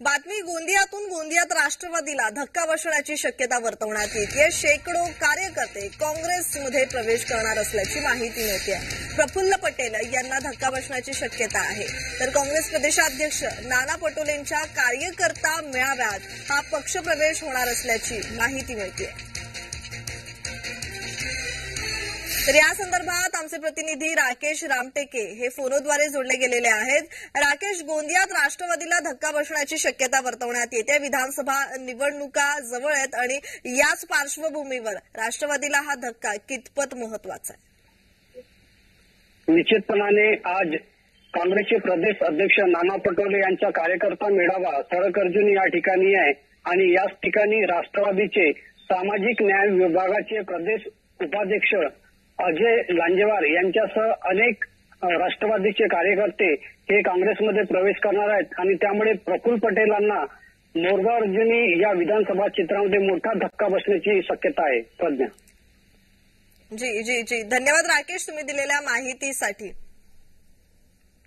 बातमी गोंदियातून गोंदियात राष्ट्रवादीला धक्का बसण्याची शक्यता वर्तवण्यात येते। शेकडो कार्यकर्ते काँग्रेसमध्ये प्रवेश करणार असल्याची माहिती मिळते। प्रफुल्ल पटेल यांना धक्का बसण्याची शक्यता आहे, तर काँग्रेस प्रदेशाध्यक्ष नाना पटोलेंच्या कार्यकर्ता मेळाव्यात हा पक्षप्रवेश होणार असल्याची माहिती मिळते। तर या संदर्भात आमचे प्रतिनिधी राकेश रामटेके हे फोनद्वारे जोडले गेलेले आहेत। राकेश, गोंदियात राष्ट्रवादीला धक्का बसण्याची शक्यता वर्तवण्यात येते। विधानसभा निवडणुका जवळ आहेत आणि याच पार्श्वभूमीवर राष्ट्रवादीला हा धक्का कितपत महत्वाचा आहे? निश्चितपणाने आज काँग्रेसचे प्रदेश अध्यक्ष नाना पटोले यांचा कार्यकर्ता मेळावा सळकर्जुनी या ठिकाणी आहे आणि याच ठिकाणी राष्ट्रवादीचे सामाजिक न्याय विभागाचे प्रदेश उपाध्यक्ष अजय लांजेवार यांच्यासह अनेक राष्ट्रवादीचे कार्यकर्ते हे काँग्रेसमध्ये प्रवेश करणार आहेत आणि त्यामुळे प्रफुल्ल पटेलांना मोरगाव-अर्जुनी या विधानसभा क्षेत्रामध्ये मोठा धक्का बसण्याची शक्यता आहे। प्रज्ञा जी धन्यवाद राकेश, तुम्ही दिलेल्या माहितीसाठी।